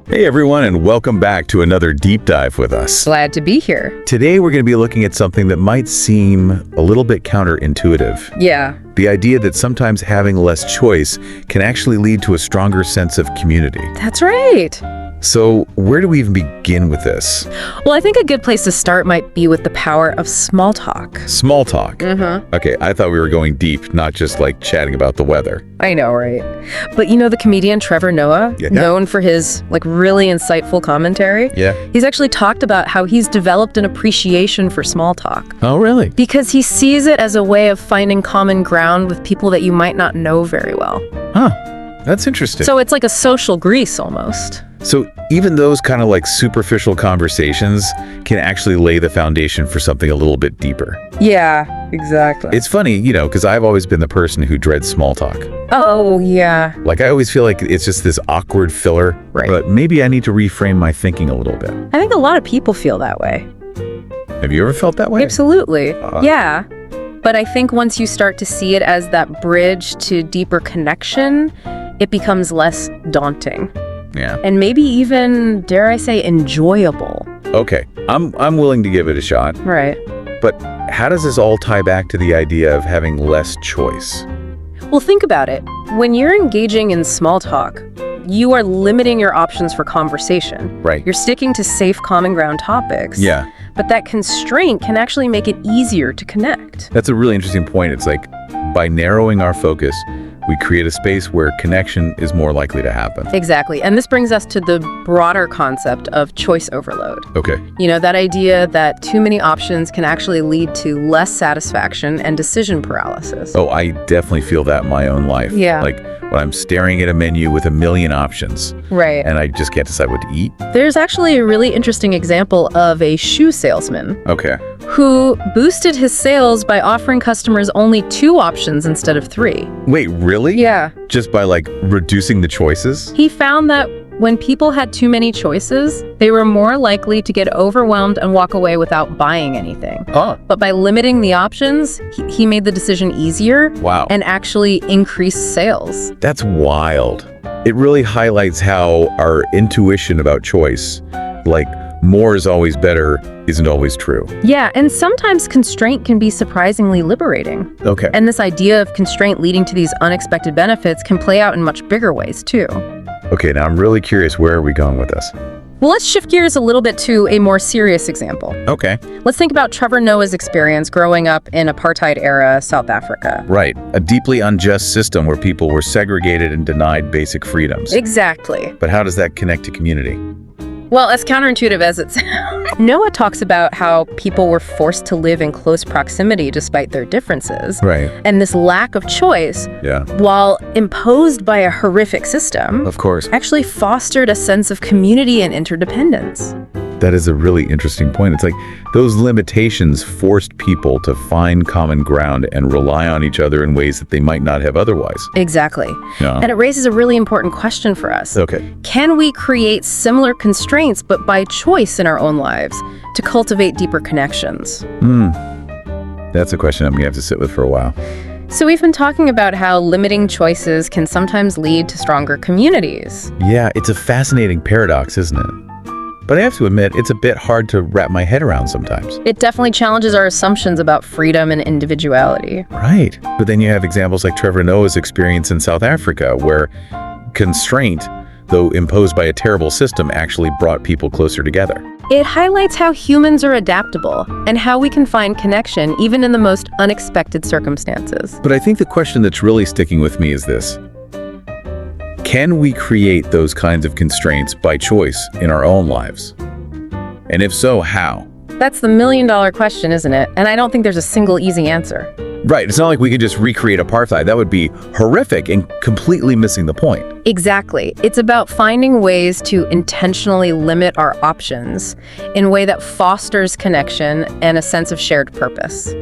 Hey everyone, and welcome back to another deep dive with us. Glad to be here. Today we're going to be looking at something that might seem a little bit counterintuitive. Yeah. The idea that sometimes having less choice can actually lead to a stronger sense of community. That's right. So where do we even begin with this? Well, I think a good place to start might be with the power of small talk. Small talk? Mm-hmm. Okay, I thought we were going deep, not just like chatting about the weather. I know, right? But you know the comedian Trevor Noah, known for his really insightful commentary? Yeah. He's actually talked about how he's developed an appreciation for small talk. Oh, really? Because he sees it as a way of finding common ground with people that you might not know very well. Huh. That's interesting. So it's like a social grease almost. So even those kind of like superficial conversations can actually lay the foundation for something a little bit deeper. Yeah, exactly. It's funny, because I've always been the person who dreads small talk. Oh, yeah. Like, I always feel like it's just this awkward filler. Right. But maybe I need to reframe my thinking a little bit. I think a lot of people feel that way. Have you ever felt that way? Absolutely. Yeah. But I think once you start to see it as that bridge to deeper connection, it becomes less daunting. Yeah. And maybe even, dare I say, enjoyable. Okay. I'm willing to give it a shot. Right. But how does this all tie back to the idea of having less choice? Well, think about it. When you're engaging in small talk, you are limiting your options for conversation. Right. You're sticking to safe, common ground topics. Yeah. But that constraint can actually make it easier to connect. That's a really interesting point. It's like, by narrowing our focus, we create a space where connection is more likely to happen. Exactly. And this brings us to the broader concept of choice overload. Okay. That idea that too many options can actually lead to less satisfaction and decision paralysis. Oh, I definitely feel that in my own life. Yeah. Like when I'm staring at a menu with a million options. Right. And I just can't decide what to eat. There's actually a really interesting example of a shoe salesman Okay. who boosted his sales by offering customers only 2 options instead of 3. Wait, really? Yeah. Just by like reducing the choices? He found that when people had too many choices, they were more likely to get overwhelmed and walk away without buying anything. Oh. But by limiting the options, he made the decision easier. Wow. And actually increased sales. That's wild. It really highlights how our intuition about choice, like more is always better, isn't always true. Yeah, and sometimes constraint can be surprisingly liberating. Okay. And this idea of constraint leading to these unexpected benefits can play out in much bigger ways, too. Okay, now I'm really curious, where are we going with this? Well, let's shift gears a little bit to a more serious example. Okay. Let's think about Trevor Noah's experience growing up in apartheid-era South Africa. Right. A deeply unjust system where people were segregated and denied basic freedoms. Exactly. But how does that connect to community? Well, as counterintuitive as it sounds, Noah talks about how people were forced to live in close proximity despite their differences. Right. And this lack of choice, Yeah. while imposed by a horrific system, Of course. actually fostered a sense of community and interdependence. That is a really interesting point. It's like those limitations forced people to find common ground and rely on each other in ways that they might not have otherwise. Exactly. Yeah. And it raises a really important question for us. Okay. Can we create similar constraints, but by choice in our own lives, to cultivate deeper connections? That's a question I'm going to have to sit with for a while. So we've been talking about how limiting choices can sometimes lead to stronger communities. Yeah, it's a fascinating paradox, isn't it? But I have to admit, it's a bit hard to wrap my head around sometimes. It definitely challenges our assumptions about freedom and individuality. Right. But then you have examples like Trevor Noah's experience in South Africa, where constraint, though imposed by a terrible system, actually brought people closer together. It highlights how humans are adaptable and how we can find connection even in the most unexpected circumstances. But I think the question that's really sticking with me is this. Can we create those kinds of constraints by choice in our own lives? And if so, how? That's the million-dollar question, isn't it? And I don't think there's a single easy answer. Right, it's not like we could just recreate apartheid. That would be horrific and completely missing the point. Exactly. It's about finding ways to intentionally limit our options in a way that fosters connection and a sense of shared purpose.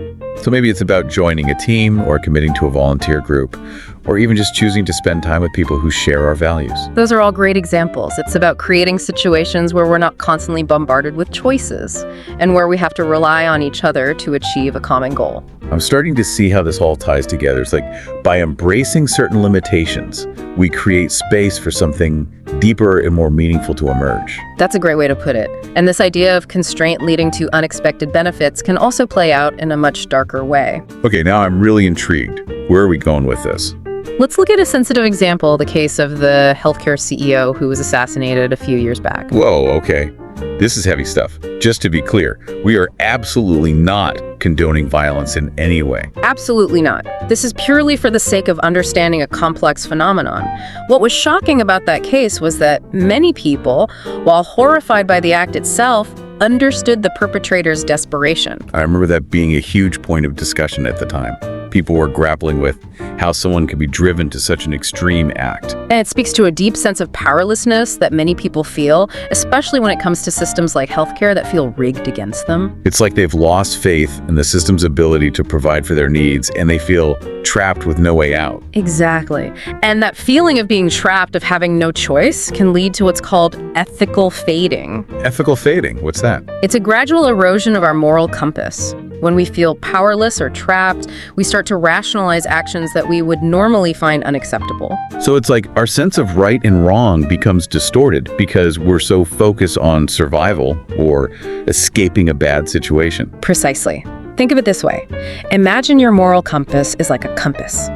So maybe it's about joining a team or committing to a volunteer group, or even just choosing to spend time with people who share our values. Those are all great examples. It's about creating situations where we're not constantly bombarded with choices and where we have to rely on each other to achieve a common goal. I'm starting to see how this all ties together. It's like by embracing certain limitations, we create space for something deeper and more meaningful to emerge. That's a great way to put it. And this idea of constraint leading to unexpected benefits can also play out in a much darker way. Okay, now I'm really intrigued. Where are we going with this? Let's look at a sensitive example, the case of the healthcare CEO who was assassinated a few years back. Whoa, okay. This is heavy stuff. Just to be clear, we are absolutely not condoning violence in any way. Absolutely not. This is purely for the sake of understanding a complex phenomenon. What was shocking about that case was that many people, while horrified by the act itself, understood the perpetrator's desperation. I remember that being a huge point of discussion at the time. People were grappling with how someone could be driven to such an extreme act. And it speaks to a deep sense of powerlessness that many people feel, especially when it comes to systems like healthcare that feel rigged against them. It's like they've lost faith in the system's ability to provide for their needs, and they feel trapped with no way out. Exactly. And that feeling of being trapped, of having no choice, can lead to what's called ethical fading. Ethical fading, what's that? It's a gradual erosion of our moral compass. When we feel powerless or trapped, we start to rationalize actions that we would normally find unacceptable. So it's like our sense of right and wrong becomes distorted because we're so focused on survival or escaping a bad situation. Precisely. Think of it this way. Imagine your moral compass is like a compass.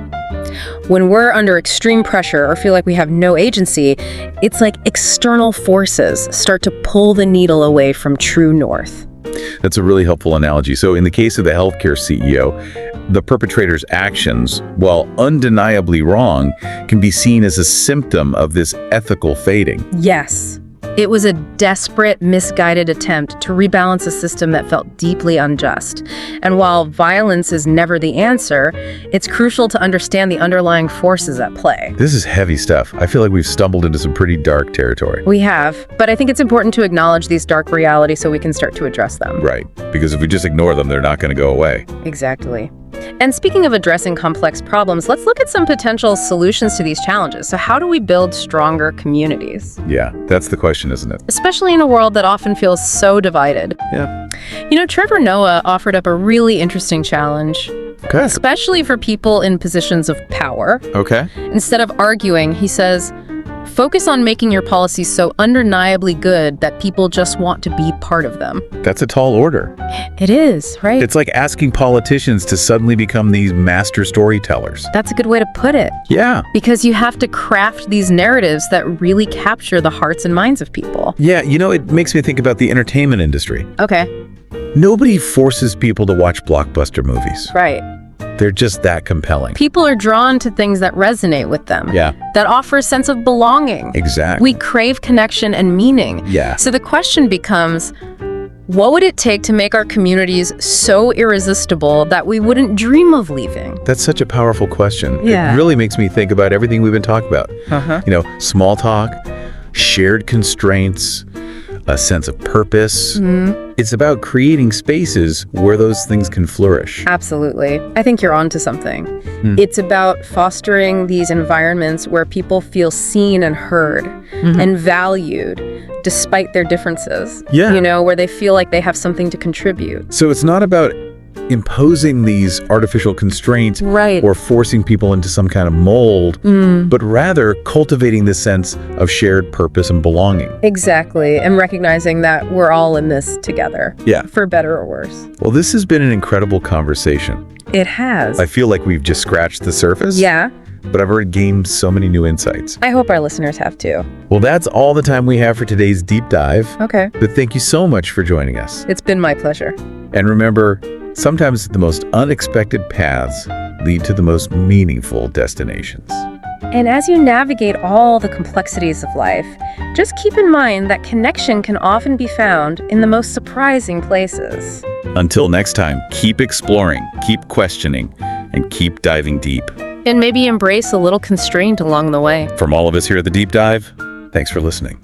When we're under extreme pressure or feel like we have no agency, it's like external forces start to pull the needle away from true north. That's a really helpful analogy. So in the case of the healthcare CEO, the perpetrator's actions, while undeniably wrong, can be seen as a symptom of this ethical fading. Yes. It was a desperate, misguided attempt to rebalance a system that felt deeply unjust. And while violence is never the answer, it's crucial to understand the underlying forces at play. This is heavy stuff. I feel like we've stumbled into some pretty dark territory. We have, but I think it's important to acknowledge these dark realities so we can start to address them. Right, because if we just ignore them, they're not going to go away. Exactly. And speaking of addressing complex problems, let's look at some potential solutions to these challenges. So how do we build stronger communities? Yeah, that's the question, isn't it? Especially in a world that often feels so divided. Yeah. You know, Trevor Noah offered up a really interesting challenge, Okay. especially for people in positions of power. Okay. Instead of arguing, he says, focus on making your policies so undeniably good that people just want to be part of them. That's a tall order. It is, right? It's like asking politicians to suddenly become these master storytellers. That's a good way to put it. Yeah. Because you have to craft these narratives that really capture the hearts and minds of people. Yeah, you know, it makes me think about the entertainment industry. Okay, Nobody forces people to watch blockbuster movies. right. They're just that compelling. People are drawn to things that resonate with them. Yeah. That offer a sense of belonging. Exactly. We crave connection and meaning. Yeah. So the question becomes, what would it take to make our communities so irresistible that we wouldn't dream of leaving? That's such a powerful question. Yeah. It really makes me think about everything we've been talking about. Uh-huh. You know, small talk, shared constraints, a sense of purpose. Mm-hmm. It's about creating spaces where those things can flourish. Absolutely. I think you're onto something. It's about fostering these environments where people feel seen and heard and valued despite their differences. Yeah. You know, where they feel like they have something to contribute. So it's not about imposing these artificial constraints Right. or forcing people into some kind of mold, but rather cultivating this sense of shared purpose and belonging. Exactly. And recognizing that we're all in this together. Yeah. For better or worse. Well, this has been an incredible conversation. It has. I feel like we've just scratched the surface. Yeah. But I've already gained so many new insights. I hope our listeners have too. Well, that's all the time we have for today's deep dive. Okay. But thank you so much for joining us. It's been my pleasure. And remember, sometimes the most unexpected paths lead to the most meaningful destinations. And as you navigate all the complexities of life, just keep in mind that connection can often be found in the most surprising places. Until next time, keep exploring, keep questioning, and keep diving deep. And maybe embrace a little constraint along the way. From all of us here at The Deep Dive, thanks for listening.